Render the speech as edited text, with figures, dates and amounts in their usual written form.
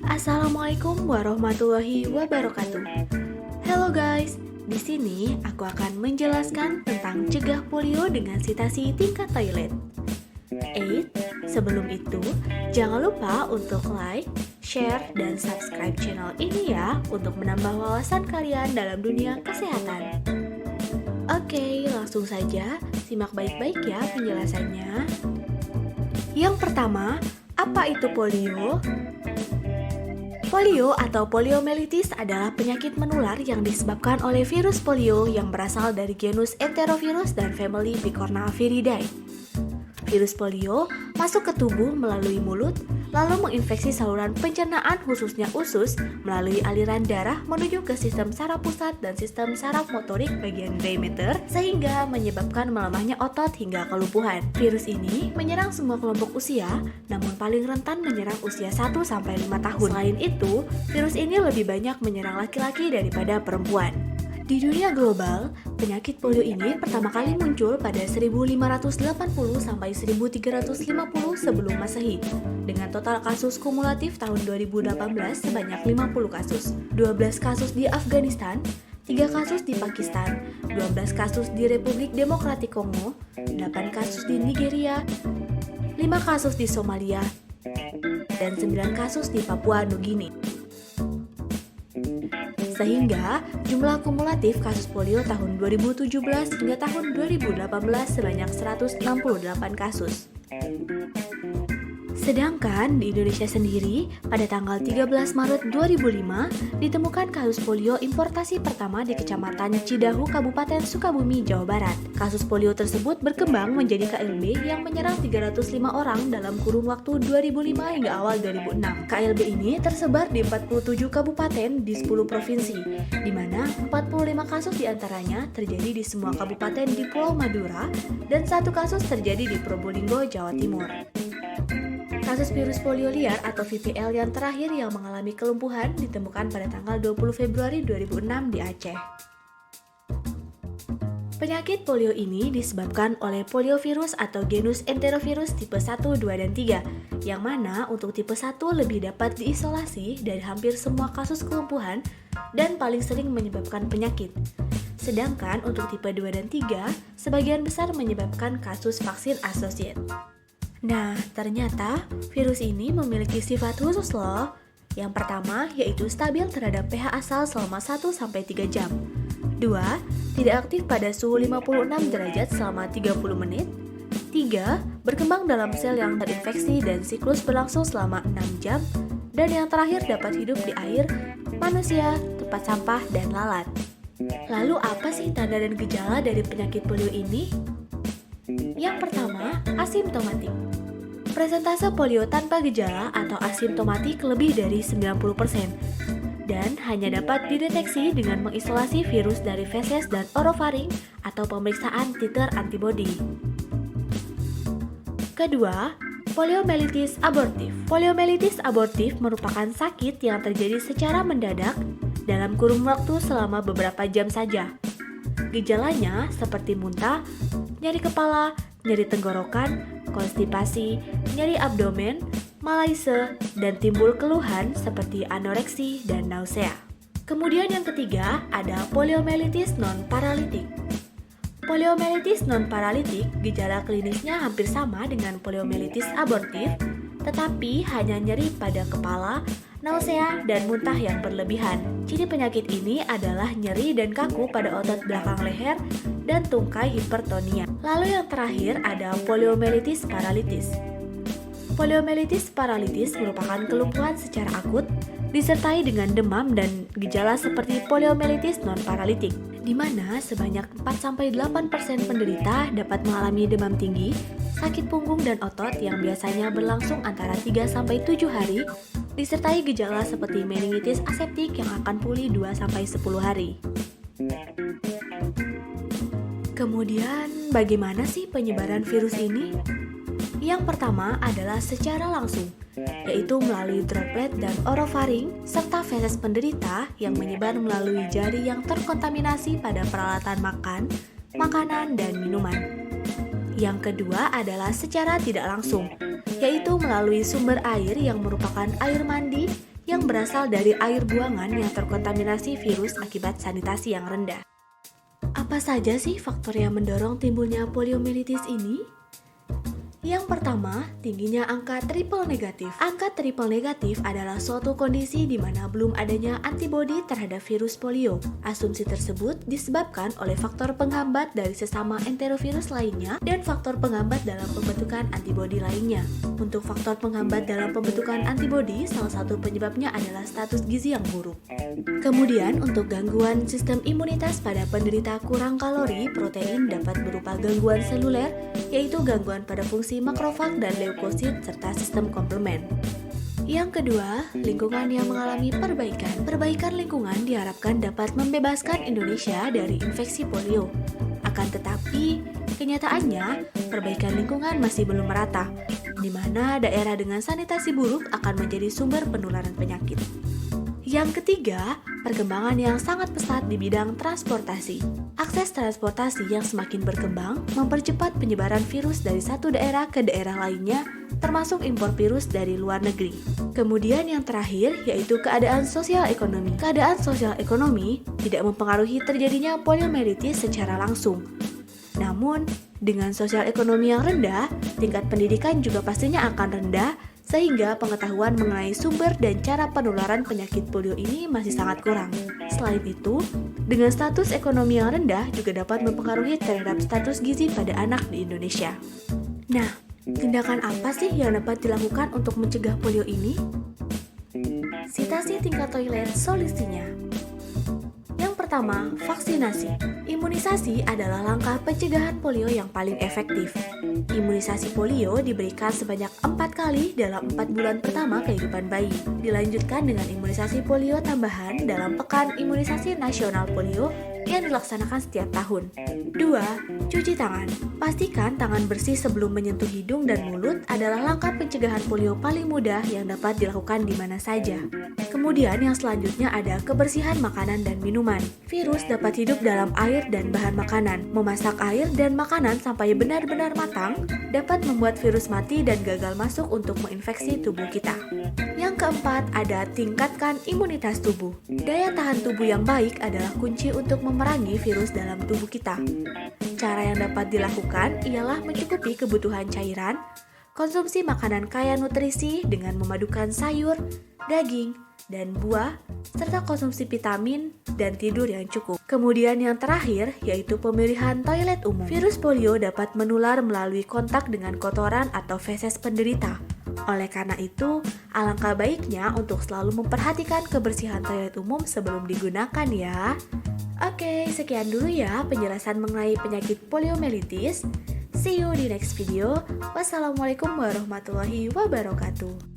Assalamualaikum warahmatullahi wabarakatuh. Hello guys, di sini aku akan menjelaskan tentang cegah polio dengan citasi tingkat toilet. Sebelum itu, jangan lupa untuk like, share, dan subscribe channel ini ya untuk menambah wawasan kalian dalam dunia kesehatan. Oke, langsung saja simak baik-baik ya penjelasannya. Yang pertama, apa itu polio? Polio atau poliomyelitis adalah penyakit menular yang disebabkan oleh virus polio yang berasal dari genus Enterovirus dan famili Picornaviridae. Virus polio masuk ke tubuh melalui mulut, lalu menginfeksi saluran pencernaan khususnya usus melalui aliran darah menuju ke sistem saraf pusat dan sistem saraf motorik bagian diameter sehingga menyebabkan melemahnya otot hingga kelumpuhan. Virus ini menyerang semua kelompok usia, namun paling rentan menyerang usia 1-5 tahun. Selain itu, virus ini lebih banyak menyerang laki-laki daripada perempuan. Di dunia global, penyakit polio ini pertama kali muncul pada 1580 sampai 1350 sebelum Masehi, dengan total kasus kumulatif tahun 2018 sebanyak 50 kasus, 12 kasus di Afghanistan, 3 kasus di Pakistan, 12 kasus di Republik Demokratik Kongo, 8 kasus di Nigeria, 5 kasus di Somalia, dan 9 kasus di Papua Nugini. Sehingga jumlah kumulatif kasus polio tahun 2017 hingga tahun 2018 sebanyak 168 kasus. Sedangkan di Indonesia sendiri, pada tanggal 13 Maret 2005, ditemukan kasus polio importasi pertama di Kecamatan Cidahu, Kabupaten Sukabumi, Jawa Barat. Kasus polio tersebut berkembang menjadi KLB yang menyerang 305 orang dalam kurun waktu 2005 hingga awal 2006. KLB ini tersebar di 47 kabupaten di 10 provinsi, di mana 45 kasus diantaranya terjadi di semua kabupaten di Pulau Madura dan 1 kasus terjadi di Probolinggo, Jawa Timur. Kasus virus polio liar atau VPL yang terakhir yang mengalami kelumpuhan ditemukan pada tanggal 20 Februari 2006 di Aceh. Penyakit polio ini disebabkan oleh poliovirus atau genus Enterovirus tipe 1, 2, dan 3, yang mana untuk tipe 1 lebih dapat diisolasi dari hampir semua kasus kelumpuhan dan paling sering menyebabkan penyakit. Sedangkan untuk tipe 2 dan 3, sebagian besar menyebabkan kasus vaksin associate. Nah, ternyata virus ini memiliki sifat khusus loh. Yang pertama yaitu stabil terhadap pH asal selama 1-3 jam. 2. Tidak aktif pada suhu 56 derajat selama 30 menit. 3. Berkembang dalam sel yang terinfeksi dan siklus berlangsung selama 6 jam. Dan yang terakhir dapat hidup di air, manusia, tempat sampah, dan lalat. Lalu apa sih tanda dan gejala dari penyakit polio ini? Yang pertama, asimptomatik. Presentase polio tanpa gejala atau asimptomatik lebih dari 90% dan hanya dapat dideteksi dengan mengisolasi virus dari feses dan orofaring atau pemeriksaan titer antibodi. Kedua, poliomyelitis abortif. Poliomyelitis abortif merupakan sakit yang terjadi secara mendadak dalam kurun waktu selama beberapa jam saja. Gejalanya seperti muntah, nyeri kepala, nyeri tenggorokan, konstipasi, nyeri abdomen, malaise, dan timbul keluhan seperti anoreksi dan nausea. Kemudian yang ketiga ada poliomyelitis non-paralitik. Poliomyelitis non-paralitik gejala klinisnya hampir sama dengan poliomyelitis abortif, tetapi hanya nyeri pada kepala, nausea, dan muntah yang berlebihan. Ciri penyakit ini adalah nyeri dan kaku pada otot belakang leher dan tungkai hipertonia. Lalu yang terakhir ada poliomyelitis paralitis. Poliomyelitis paralitis merupakan kelumpuhan secara akut disertai dengan demam dan gejala seperti poliomyelitis non-paralitik, di mana sebanyak 4-8% penderita dapat mengalami demam tinggi, sakit punggung dan otot yang biasanya berlangsung antara 3-7 hari, disertai gejala seperti meningitis aseptik yang akan pulih 2-10 hari. Kemudian, bagaimana sih penyebaran virus ini? Yang pertama adalah secara langsung, yaitu melalui droplet dan orofaring, serta feses penderita yang menyebar melalui jari yang terkontaminasi pada peralatan makan, makanan, dan minuman. Yang kedua adalah secara tidak langsung, yaitu melalui sumber air yang merupakan air mandi yang yang berasal dari air buangan yang terkontaminasi virus akibat sanitasi yang rendah. Apa saja sih faktor yang mendorong timbulnya poliomyelitis ini? Yang pertama, tingginya angka triple negatif. Angka triple negatif adalah suatu kondisi di mana belum adanya antibodi terhadap virus polio. Asumsi tersebut disebabkan oleh faktor penghambat dari sesama enterovirus lainnya dan faktor penghambat dalam pembentukan antibodi lainnya. Untuk faktor penghambat dalam pembentukan antibodi, salah satu penyebabnya adalah status gizi yang buruk. Kemudian, untuk gangguan sistem imunitas pada penderita kurang kalori, protein dapat berupa gangguan seluler, yaitu gangguan pada fungsi makrofag dan leukosit serta sistem komplement. Yang kedua, lingkungan yang mengalami perbaikan. Perbaikan lingkungan diharapkan dapat membebaskan Indonesia dari infeksi polio. Akan tetapi, kenyataannya perbaikan lingkungan masih belum merata, di mana daerah dengan sanitasi buruk akan menjadi sumber penularan penyakit. Yang ketiga, perkembangan yang sangat pesat di bidang transportasi. Akses transportasi yang semakin berkembang mempercepat penyebaran virus dari satu daerah ke daerah lainnya, termasuk impor virus dari luar negeri. Kemudian yang terakhir yaitu keadaan sosial ekonomi. Keadaan sosial ekonomi tidak mempengaruhi terjadinya poliomyelitis secara langsung. Namun, dengan sosial ekonomi yang rendah, tingkat pendidikan juga pastinya akan rendah, sehingga pengetahuan mengenai sumber dan cara penularan penyakit polio ini masih sangat kurang. Selain itu, dengan status ekonomi yang rendah juga dapat mempengaruhi terhadap status gizi pada anak di Indonesia. Nah, tindakan apa sih yang dapat dilakukan untuk mencegah polio ini? Sitasi tingkat toilet solusinya. Yang pertama, vaksinasi. Imunisasi adalah langkah pencegahan polio yang paling efektif. Imunisasi polio diberikan sebanyak 4 kali dalam 4 bulan pertama kehidupan bayi. Dilanjutkan dengan imunisasi polio tambahan dalam Pekan Imunisasi Nasional Polio yang dilaksanakan setiap tahun. 2. Cuci tangan. Pastikan tangan bersih sebelum menyentuh hidung dan mulut adalah langkah pencegahan polio paling mudah yang dapat dilakukan di mana saja. Kemudian yang selanjutnya ada kebersihan makanan dan minuman. Virus dapat hidup dalam air dan bahan makanan. Memasak air dan makanan sampai benar-benar matang dapat membuat virus mati dan gagal masuk untuk menginfeksi tubuh kita. Yang keempat ada tingkatkan imunitas tubuh. Daya tahan tubuh yang baik adalah kunci untuk memerangi virus dalam tubuh kita. Cara yang dapat dilakukan ialah mencukupi kebutuhan cairan, konsumsi makanan kaya nutrisi dengan memadukan sayur, daging, dan buah, serta konsumsi vitamin dan tidur yang cukup. Kemudian yang terakhir yaitu pemilihan toilet umum. Virus polio dapat menular melalui kontak dengan kotoran atau feses penderita. Oleh karena itu, alangkah baiknya untuk selalu memperhatikan kebersihan toilet umum sebelum digunakan ya. Oke, sekian dulu ya penjelasan mengenai penyakit poliomyelitis. See you di next video. Wassalamualaikum warahmatullahi wabarakatuh.